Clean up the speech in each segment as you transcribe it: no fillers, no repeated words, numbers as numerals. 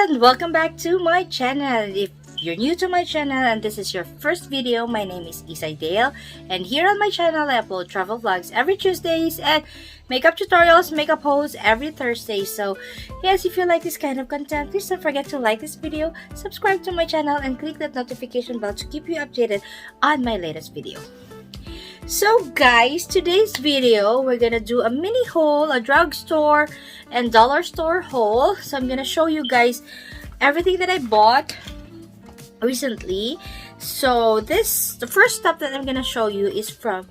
and welcome back to my channel. If you're new to my channel and this is your first video, my name is Ysay, and here on my channel I upload travel vlogs every Tuesdays and makeup tutorials, makeup hauls every Thursday. So yes, if you like this kind of content, please don't forget to like this video, subscribe to my channel, and click that notification bell to keep you updated on my latest video. So guys, today's video we're gonna do a mini haul, a drugstore and dollar store haul. So I'm gonna show you guys everything that I bought recently. So the first step that I'm gonna show you is from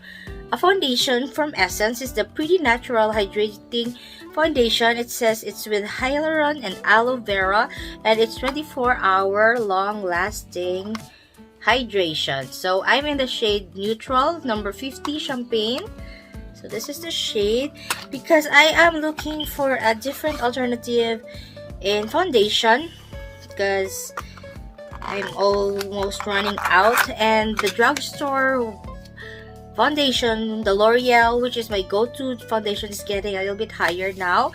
a foundation from Essence. It's the Pretty Natural Hydrating Foundation. It says it's with hyaluron and aloe vera, and it's 24-hour long lasting hydration. So I'm in the shade neutral, number 50 champagne. So this is the shade because I am looking for a different alternative in foundation because I'm almost running out, and the drugstore foundation, the L'Oreal, which is my go-to foundation, is getting a little bit higher now.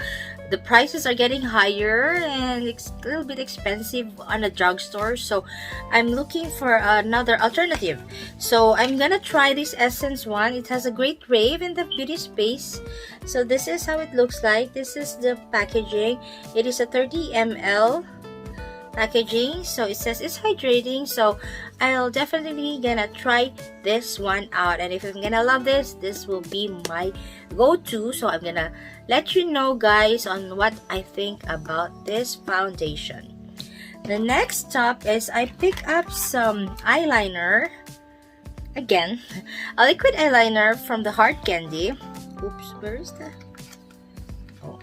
The prices are getting higher and it's a little bit expensive on a drugstore, so I'm looking for another alternative. So I'm gonna try this Essence one. It has a great rave in the beauty space. So this is how it looks like. This is the packaging. It is a 30 ml packaging, so it says it's hydrating, so I'll definitely gonna try this one out, and if I'm gonna love this will be my go-to. So I'm gonna let you know guys on what I think about this foundation. The next stop is I pick up some eyeliner, again a liquid eyeliner from the Hard Candy. Oops, where is that? Oh,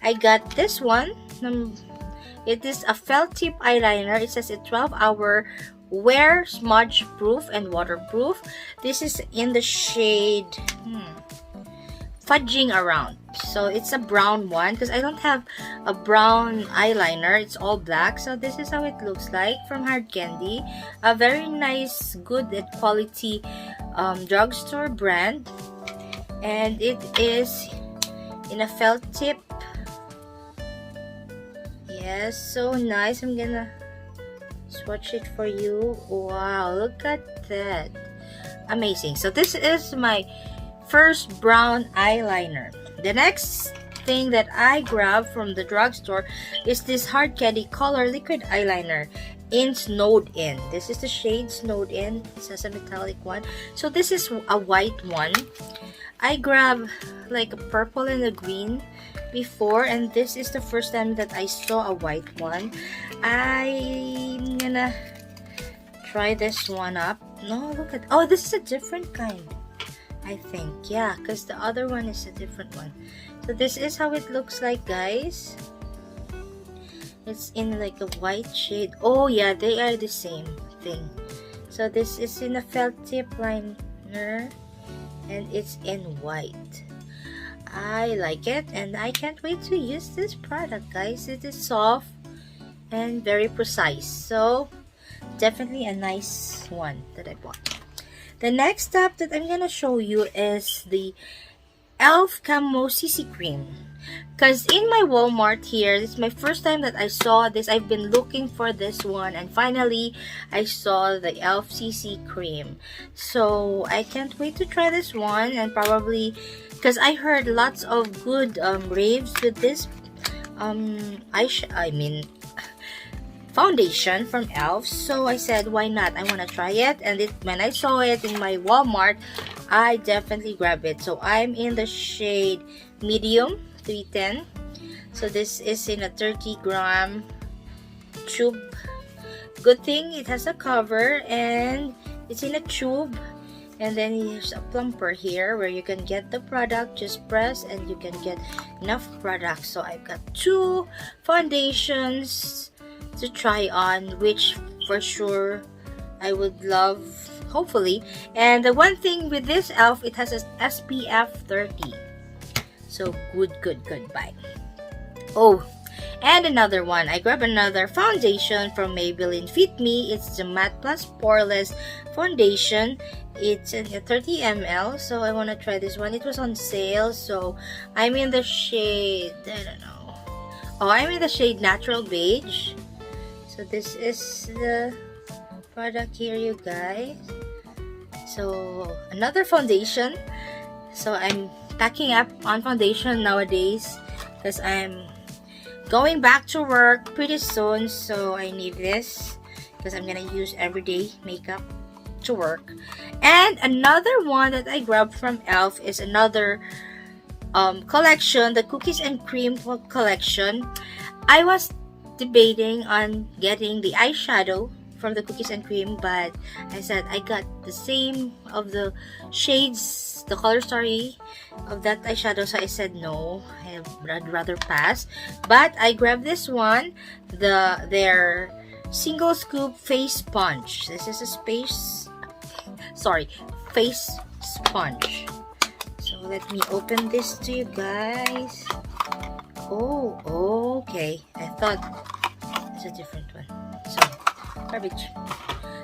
I got this one. It is a felt tip eyeliner. It says it's 12-hour wear, smudge proof and waterproof. This is in the shade Fudging Around. So it's a brown one because I don't have a brown eyeliner. It's all black. So this is how it looks like from Hard Candy. A very nice, good and quality drugstore brand. And it is in a felt tip. Yes, so nice. I'm gonna swatch it for you. Wow, look at that. Amazing. So this is my first brown eyeliner. The next thing that I grabbed from the drugstore is this Hard Candy color liquid eyeliner in Snowed In. This is the shade Snowed In. It says a metallic one. So this is a white one. I grabbed like a purple and a green before, and this is the first time that I saw a white one. I'm gonna try this one up. No, look at, oh, this is a different kind, I think. Yeah, because the other one is a different one. So this is how it looks like, guys. It's in like a white shade. Oh yeah, they are the same thing. So this is in a felt tip liner and it's in white. I like it and I can't wait to use this product, guys. It is soft and very precise, so definitely a nice one that I bought. The next step that I'm gonna show you is the e.l.f. Camrose CC cream, because in my Walmart here, this is my first time that I saw this. I've been looking for this one and finally I saw the e.l.f. CC cream, so I can't wait to try this one, and probably because I heard lots of good raves with this foundation from e.l.f. So I said, why not? I want to try it, and when I saw it in my Walmart, I definitely grabbed it. So I'm in the shade medium 310. So this is in a 30-gram tube. Good thing it has a cover and it's in a tube. And then there's a plumper here where you can get the product, just press and you can get enough product. So I've got two foundations to try on, which for sure I would love, hopefully. And the one thing with this e.l.f., it has an SPF 30. So good. Bye. Oh, and another one. I grabbed another foundation from Maybelline Fit Me. It's the Matte Plus Poreless Foundation. It's in a 30 ml, so I want to try this one. It was on sale, so I'm in the shade, I don't know, Oh, I'm in the shade Natural Beige. So this is the product here, you guys. So another foundation. So I'm packing up on foundation nowadays because I'm going back to work pretty soon, so I need this because I'm gonna use everyday makeup to work. And another one that I grabbed from Elf is another collection, the Cookies and Cream collection. I was debating on getting the eyeshadow from the Cookies and Cream, but I said I got the same of the shades, the color story of that eyeshadow, so I said no, I'd rather pass. But I grabbed this one, their single scoop face sponge. This is a face sponge. So let me open this to you guys. Oh, okay. I thought it's a different one. So garbage.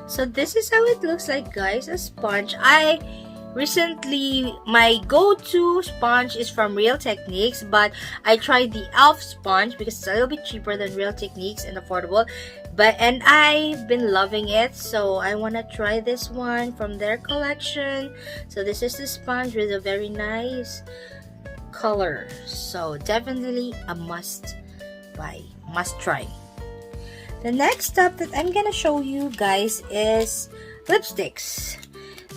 So this is how it looks like, guys, a sponge. My go-to sponge is from Real Techniques, but I tried the Elf sponge because it's a little bit cheaper than Real Techniques and affordable, and I've been loving it, so I want to try this one from their collection. So this is the sponge with a very nice color, so definitely a must buy, must try. The next step that I'm gonna show you guys is lipsticks.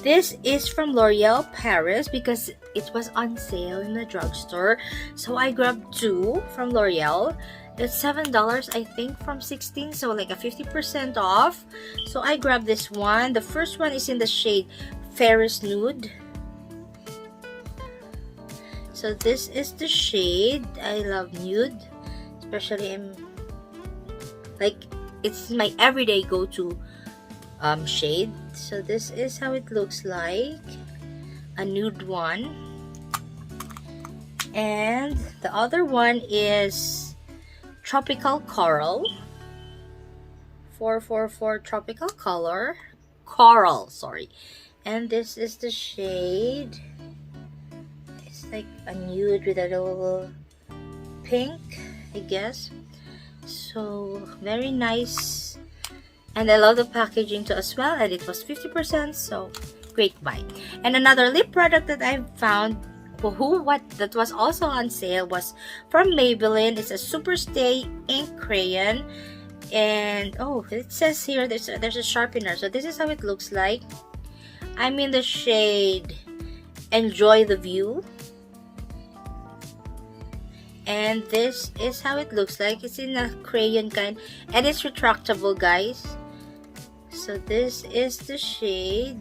This is from L'Oreal Paris because it was on sale in the drugstore, so I grabbed two from L'Oreal. It's $7, I think, from 16, so like a 50% off. So I grabbed this one. The first one is in the shade Ferris Nude. So this is the shade. I love nude, especially it's my everyday go-to shade. So this is how it looks like, a nude one. And the other one is Tropical Coral, 444 Tropical Coral, sorry. And this is the shade. It's like a nude with a little pink, I guess. So very nice, and I love the packaging too as well, and it was 50%, so great buy. And another lip product that I found that was also on sale was from Maybelline. It's a Super Stay ink crayon, and it says here there's a sharpener. So this is how it looks like. I'm in the shade Enjoy the View. And this is how it looks like. It's in a crayon kind, and it's retractable, guys. So this is the shade.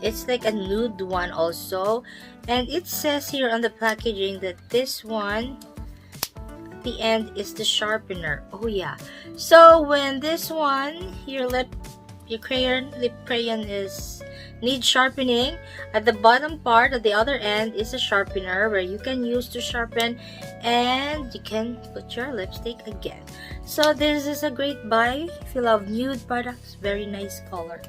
It's like a nude one also, and it says here on the packaging that this one at the end is the sharpener. Oh yeah, so when this one, your lip crayon needs sharpening, at the bottom part at the other end is a sharpener where you can use to sharpen, and you can put your lipstick again. So this is a great buy if you love nude products. Very nice color.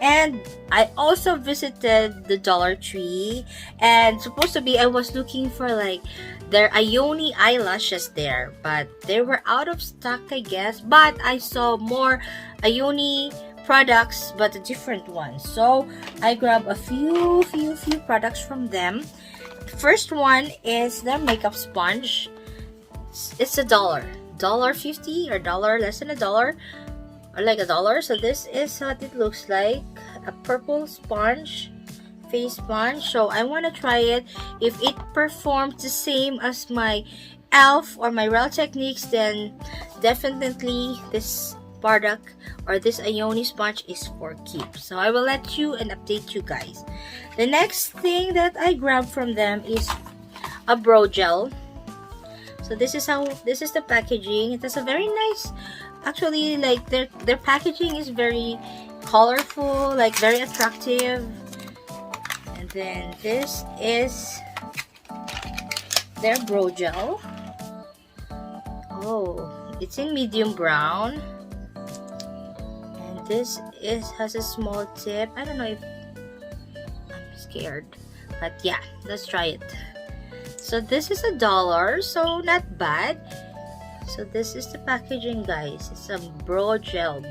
And I also visited the Dollar Tree, and I was looking for like their Ioni eyelashes there, but they were out of stock, I guess. But I saw more Ioni products, but a different one, so I grabbed a few products from them. The first one is their makeup sponge. It's $1.50 or less than $1, or like $1. So this is what it looks like, a purple sponge, face sponge. So I want to try it. If it performs the same as my Elf or my Real Techniques, then definitely this product or this Ioni sponge is for keeps. So I will let you and update you guys. The next thing that I grabbed from them is a brow gel. So this is the packaging. It has a very nice, actually, like their packaging is very colorful, like very attractive. And then this is their brow gel. It's in medium brown. This has a small tip. I don't know if I'm scared, but yeah, let's try it. So this is $1, so not bad. So this is the packaging, guys. It's a brow gel.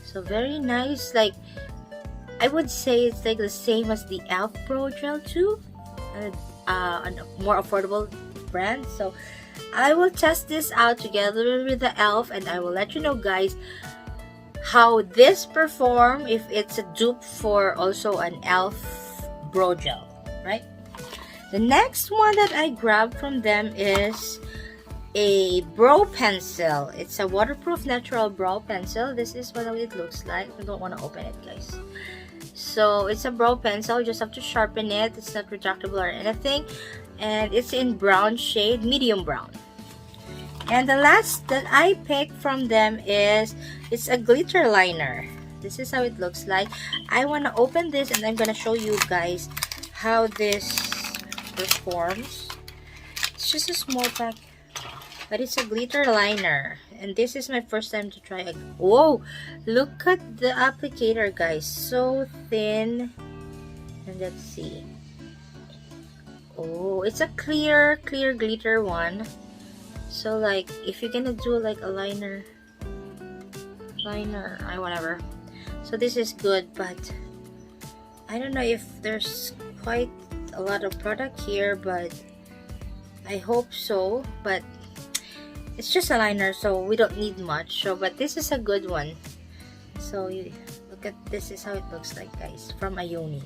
So very nice. Like, I would say it's like the same as the e.l.f. brow gel too. A more affordable brand. So I will test this out together with the e.l.f. and I will let you know, guys, how this perform if it's a dupe for also an e.l.f. brow gel, right? The next one that I grabbed from them is a brow pencil. It's a waterproof natural brow pencil. This is what it looks like. I don't want to open it, guys. So it's a brow pencil. You just have to sharpen it. It's not retractable or anything, and it's in brown shade, medium brown. And the last that I picked from them is, it's a glitter liner. This is how it looks like. I want to open this and I'm gonna show you guys how this performs. It's just a small pack, but it's a glitter liner, and this is my first time to try it. Whoa, look at the applicator, guys. So thin. And let's see. Oh, it's a clear glitter one. So like, if you're gonna do like a liner, whatever. So this is good, but I don't know if there's quite a lot of product here, but I hope so. But it's just a liner, so we don't need much. So, but this is a good one. So you look at, this is how it looks like, guys, from Ysay.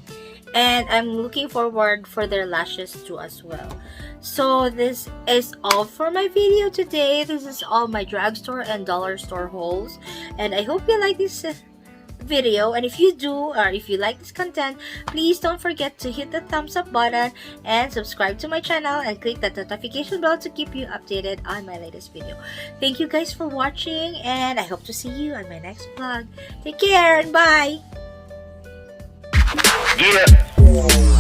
And I'm looking forward for their lashes too as well. So this is all for my video today. This is all my drugstore and dollar store hauls, and I hope you like this video. And if you do, or if you like this content, please don't forget to hit the thumbs up button and subscribe to my channel and click that notification bell to keep you updated on my latest video. Thank you guys for watching, and I hope to see you on my next vlog. Take care and bye. Yeah.